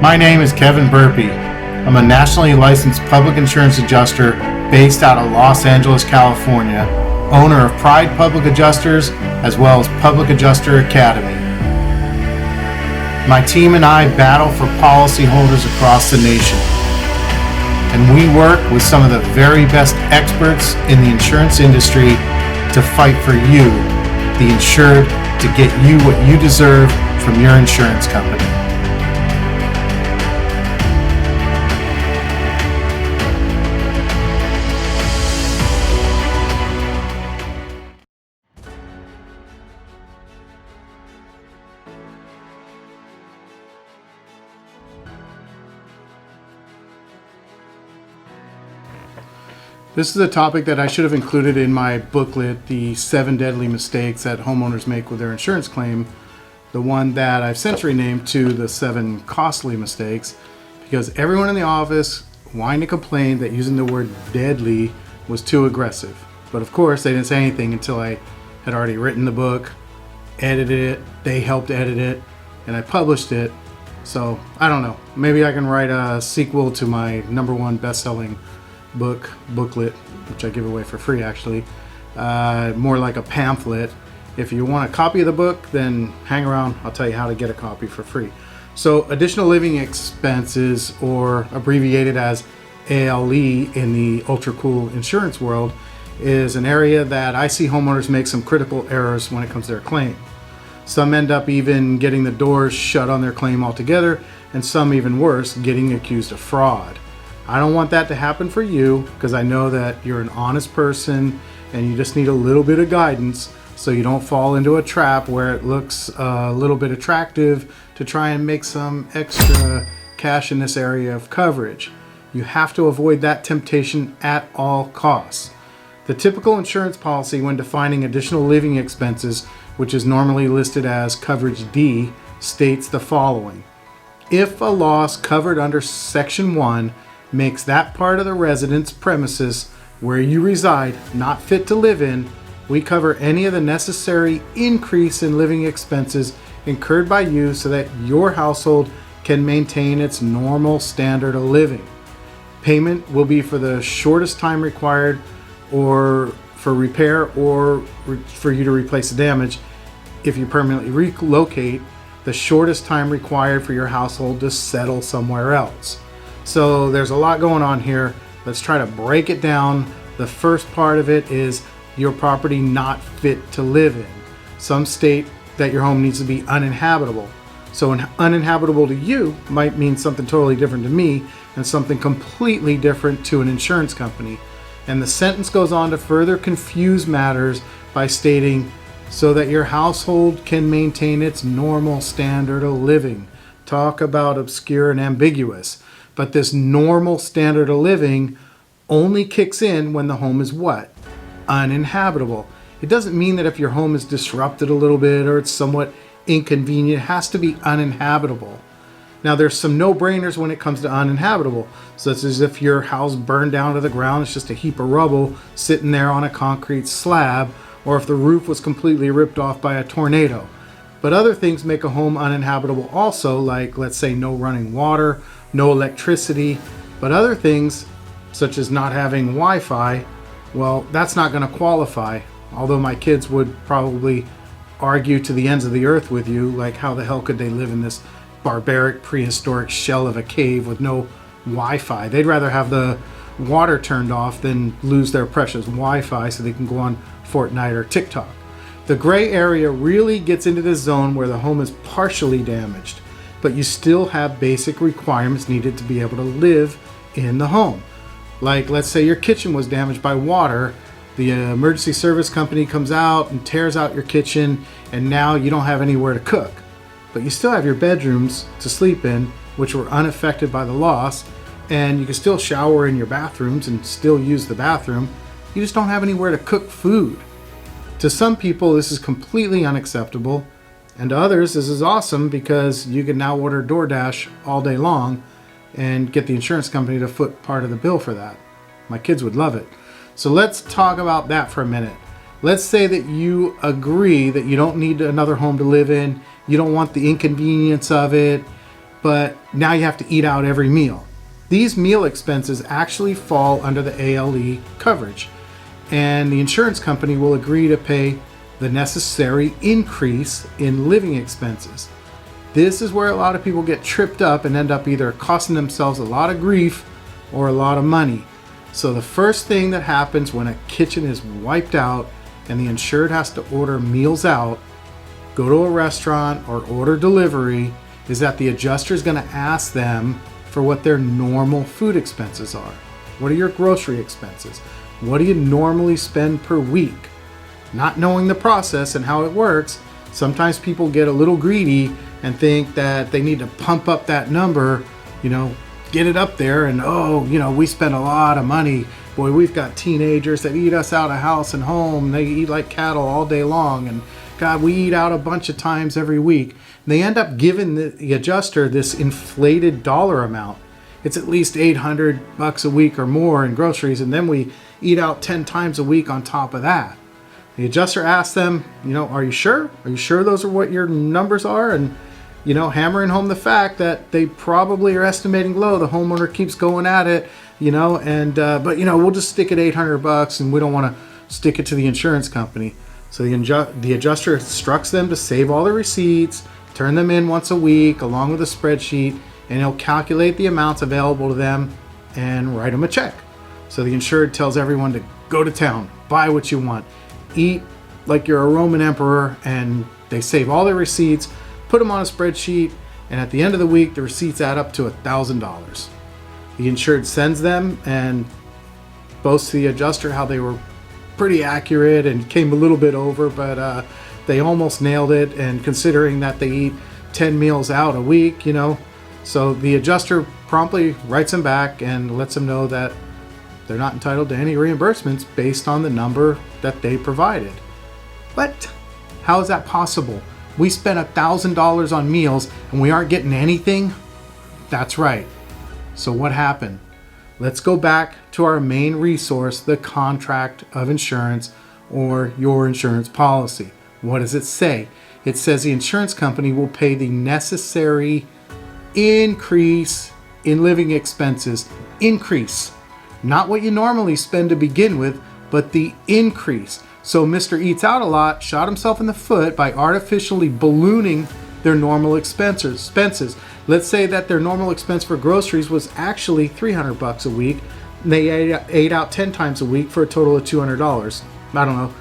My name is Kevin Burpee. I'm a nationally licensed public insurance adjuster based out of Los Angeles, California, owner of Pride Public Adjusters as well as Public Adjuster Academy. My team and I battle for policyholders across the nation, and we work with some of the very best experts in the insurance industry to fight for you, the insured, to get you what you deserve from your insurance company. This is a topic that I should have included in my booklet, the 7 deadly mistakes that homeowners make with their insurance claim. The one that I've since renamed to the 7 costly mistakes, because everyone in the office whined and complained that using the word deadly was too aggressive. But of course, they didn't say anything until I had already written the book, edited it, they helped edit it, and I published it. So I don't know, maybe I can write a sequel to my #1 best-selling booklet, which I give away for free actually, more like a pamphlet. If you want a copy of the book, then hang around, I'll tell you how to get a copy for free. So additional living expenses, or abbreviated as ALE in the ultra cool insurance world, is an area that I see homeowners make some critical errors when it comes to their claim. Some end up even getting the doors shut on their claim altogether, and some even worse, getting accused of fraud. I don't want that to happen for you, because I know that you're an honest person and you just need a little bit of guidance so you don't fall into a trap where it looks a little bit attractive to try and make some extra cash in this area of coverage. You have to avoid that temptation at all costs. The typical insurance policy when defining additional living expenses, which is normally listed as coverage D, states the following. If a loss covered under Section 1 makes that part of the residence premises where you reside not fit to live in, we cover any of the necessary increase in living expenses incurred by you so that your household can maintain its normal standard of living. Payment will be for the shortest time required, or for repair, or for you to replace the damage. If you permanently relocate, the shortest time required for your household to settle somewhere else. So there's a lot going on here. Let's try to break it down. The first part of it is your property not fit to live in. Some state that your home needs to be uninhabitable. So uninhabitable to you might mean something totally different to me, and something completely different to an insurance company. And the sentence goes on to further confuse matters by stating, so that your household can maintain its normal standard of living. Talk about obscure and ambiguous. But this normal standard of living only kicks in when the home is what? Uninhabitable. It doesn't mean that if your home is disrupted a little bit or it's somewhat inconvenient, it has to be uninhabitable. Now there's some no-brainers when it comes to uninhabitable, such as if your house burned down to the ground, it's just a heap of rubble sitting there on a concrete slab, or if the roof was completely ripped off by a tornado. But other things make a home uninhabitable also, like let's say no running water, no electricity. But other things, such as not having Wi-Fi, well, that's not going to qualify. Although my kids would probably argue to the ends of the earth with you, like how the hell could they live in this barbaric prehistoric shell of a cave with no Wi-Fi? They'd rather have the water turned off than lose their precious Wi-Fi so they can go on Fortnite or TikTok. The gray area really gets into the zone where the home is partially damaged, but you still have basic requirements needed to be able to live in the home. Like, let's say your kitchen was damaged by water, the emergency service company comes out and tears out your kitchen, and now you don't have anywhere to cook. But you still have your bedrooms to sleep in, which were unaffected by the loss, and you can still shower in your bathrooms and still use the bathroom. You just don't have anywhere to cook food. To some people, this is completely unacceptable, and to others, this is awesome because you can now order DoorDash all day long and get the insurance company to foot part of the bill for that. My kids would love it. So let's talk about that for a minute. Let's say that you agree that you don't need another home to live in, you don't want the inconvenience of it, but now you have to eat out every meal. These meal expenses actually fall under the ALE coverage, and the insurance company will agree to pay the necessary increase in living expenses. This is where a lot of people get tripped up and end up either costing themselves a lot of grief or a lot of money. So the first thing that happens when a kitchen is wiped out and the insured has to order meals out, go to a restaurant or order delivery, is that the adjuster is going to ask them for what their normal food expenses are. What are your grocery expenses? What do you normally spend per week? Not knowing the process and how it works, sometimes people get a little greedy and think that they need to pump up that number, get it up there, and we spend a lot of money. Boy, we've got teenagers that eat us out of house and home. They eat like cattle all day long, and God, we eat out a bunch of times every week. And they end up giving the adjuster this inflated dollar amount. It's at least $800 a week or more in groceries, and then we eat out 10 times a week on top of that. The adjuster asks them, are you sure? Are you sure those are what your numbers are? And, hammering home the fact that they probably are estimating low. The homeowner keeps going at it, but we'll just stick at $800 and we don't want to stick it to the insurance company. So the adjuster instructs them to save all the receipts, turn them in once a week along with a spreadsheet, and he'll calculate the amounts available to them and write them a check. So the insured tells everyone to go to town, buy what you want, eat like you're a Roman emperor, and they save all their receipts, put them on a spreadsheet, and at the end of the week, the receipts add up to $1,000. The insured sends them and boasts to the adjuster how they were pretty accurate and came a little bit over, but they almost nailed it, and considering that they eat 10 meals out a week, so the adjuster promptly writes them back and lets them know that they're not entitled to any reimbursements based on the number that they provided. But how is that possible? We spent $1,000 on meals and we aren't getting anything? That's right. So what happened? Let's go back to our main resource, the contract of insurance or your insurance policy. What does it say? It says the insurance company will pay the necessary increase in living expenses. Increase. Not what you normally spend to begin with, but the increase. So Mr. Eats Out a Lot shot himself in the foot by artificially ballooning their normal expenses. Let's say that their normal expense for groceries was actually $300 a week, and they ate out 10 times a week for a total of $200. I don't know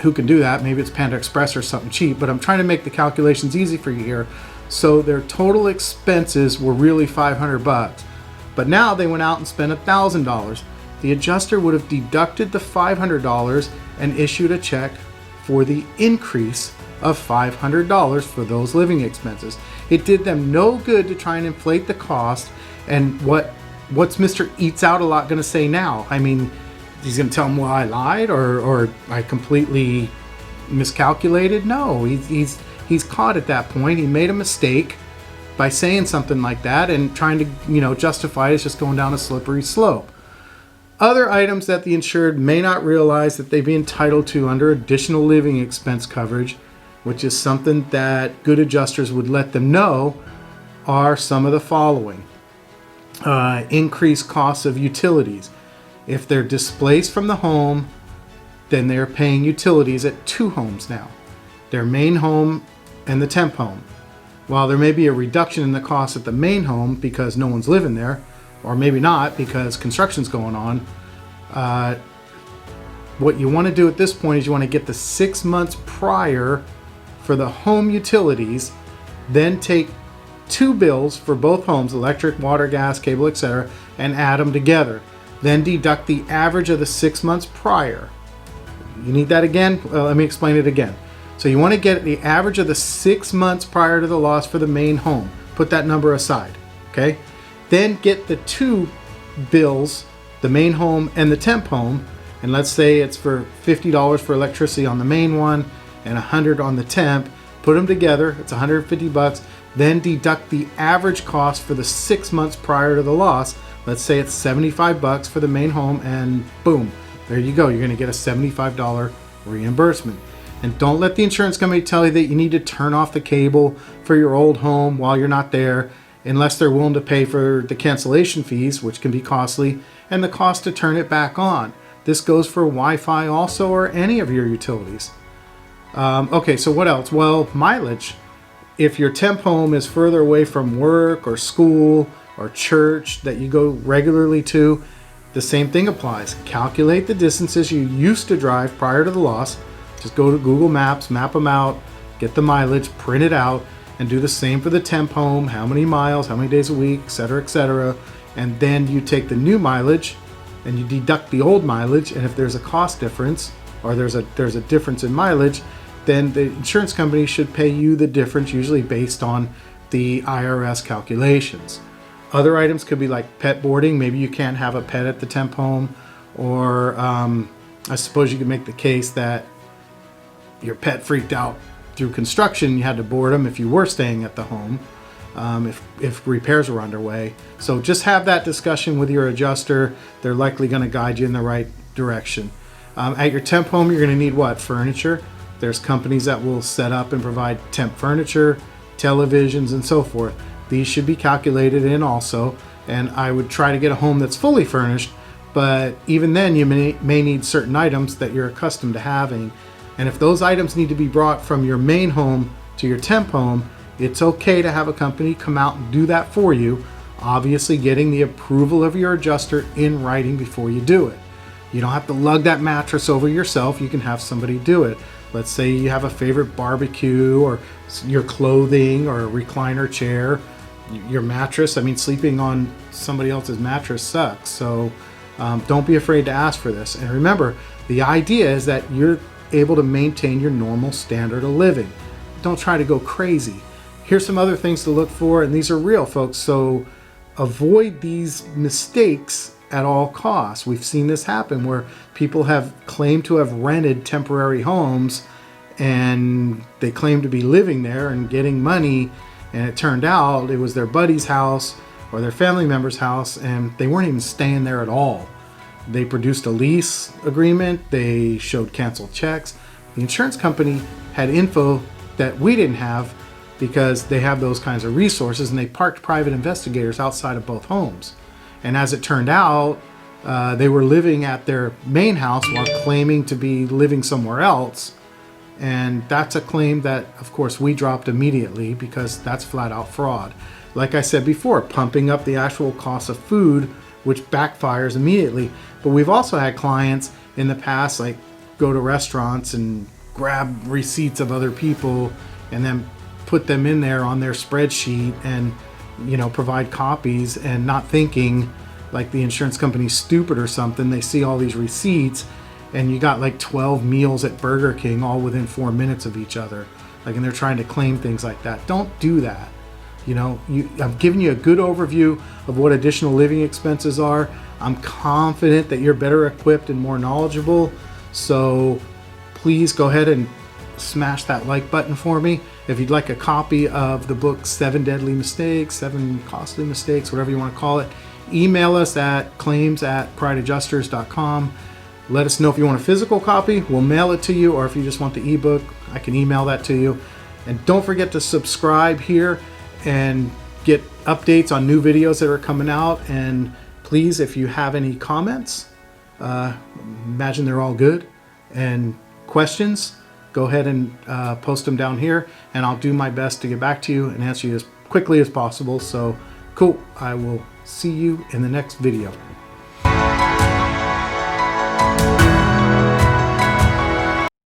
who can do that. Maybe it's Panda Express or something cheap, but I'm trying to make the calculations easy for you here. So their total expenses were really $500. But now they went out and spent $1,000. The adjuster would have deducted the $500 and issued a check for the increase of $500 for those living expenses. It did them no good to try and inflate the cost. And what's Mr. Eats Out a Lot going to say now? I mean, he's going to tell them, well, I lied or I completely miscalculated? No, he's caught at that point. He made a mistake by saying something like that and trying to, justify it's just going down a slippery slope. Other items that the insured may not realize that they'd be entitled to under additional living expense coverage, which is something that good adjusters would let them know, are some of the following. Increased costs of utilities. If they're displaced from the home, then they're paying utilities at two homes now. Their main home and the temp home. While there may be a reduction in the cost at the main home because no one's living there, or maybe not because construction's going on, what you want to do at this point is you want to get the 6 months prior for the home utilities, then take two bills for both homes, electric, water, gas, cable, etc., and add them together. Then deduct the average of the 6 months prior. You need that again? Let me explain it again. So you want to get the average of the 6 months prior to the loss for the main home. Put that number aside, okay? Then get the two bills, the main home and the temp home, and let's say it's for $50 for electricity on the main one and $100 on the temp. Put them together, it's $150. Then deduct the average cost for the 6 months prior to the loss. Let's say it's $75 for the main home, and boom, there you go. You're going to get a $75 reimbursement. And don't let the insurance company tell you that you need to turn off the cable for your old home while you're not there, unless they're willing to pay for the cancellation fees, which can be costly, and the cost to turn it back on. This goes for Wi-Fi also, or any of your utilities. Okay, so what else? Well, mileage. If your temp home is further away from work or school or church that you go regularly to, the same thing applies. Calculate the distances you used to drive prior to the loss. Just go to Google Maps, map them out, get the mileage, print it out, and do the same for the temp home. How many miles, how many days a week, etc., etc. And then you take the new mileage and you deduct the old mileage. And if there's a cost difference, or there's a difference in mileage, then the insurance company should pay you the difference, usually based on the IRS calculations. Other items could be like pet boarding. Maybe you can't have a pet at the temp home, or I suppose you could make the case that your pet freaked out through construction. You had to board them if you were staying at the home, if repairs were underway. So just have that discussion with your adjuster. They're likely going to guide you in the right direction. At your temp home, you're going to need what? Furniture. There's companies that will set up and provide temp furniture, televisions, and so forth. These should be calculated in also, and I would try to get a home that's fully furnished, but even then you may need certain items that you're accustomed to having. And if those items need to be brought from your main home to your temp home, it's okay to have a company come out and do that for you, obviously getting the approval of your adjuster in writing before you do it. You don't have to lug that mattress over yourself. You can have somebody do it. Let's say you have a favorite barbecue, or your clothing, or a recliner chair, your mattress. I mean, sleeping on somebody else's mattress sucks. So don't be afraid to ask for this. And remember, the idea is that you're able to maintain your normal standard of living. Don't try to go crazy. Here's some other things to look for, and these are real, folks. So avoid these mistakes at all costs. We've seen this happen where people have claimed to have rented temporary homes, and they claim to be living there and getting money, and it turned out it was their buddy's house or their family member's house, and they weren't even staying there at all. They produced a lease agreement, they showed canceled checks. The insurance company had info that we didn't have because they have those kinds of resources, and they parked private investigators outside of both homes. And as it turned out, they were living at their main house while claiming to be living somewhere else. And that's a claim that, of course, we dropped immediately because that's flat out fraud. Like I said before, pumping up the actual cost of food, which backfires immediately. But we've also had clients in the past, like, go to restaurants and grab receipts of other people and then put them in there on their spreadsheet and, you know, provide copies, and not thinking like the insurance company's stupid or something. They see all these receipts, and you got like 12 meals at Burger King all within 4 minutes of each other. Like, and they're trying to claim things like that. Don't do that. You know, I'm giving you a good overview of what additional living expenses are. I'm confident that you're better equipped and more knowledgeable. So please go ahead and smash that like button for me. If you'd like a copy of the book 7 Deadly Mistakes, 7 Costly Mistakes, whatever you want to call it, email us at claims@prideadjusters.com. Let us know if you want a physical copy. We'll mail it to you, or if you just want the ebook, I can email that to you. And don't forget to subscribe here and get updates on new videos that are coming out. And please, if you have any comments, imagine they're all good, and questions, go ahead and post them down here, and I'll do my best to get back to you and answer you as quickly as possible. So cool. I will see you in the next video.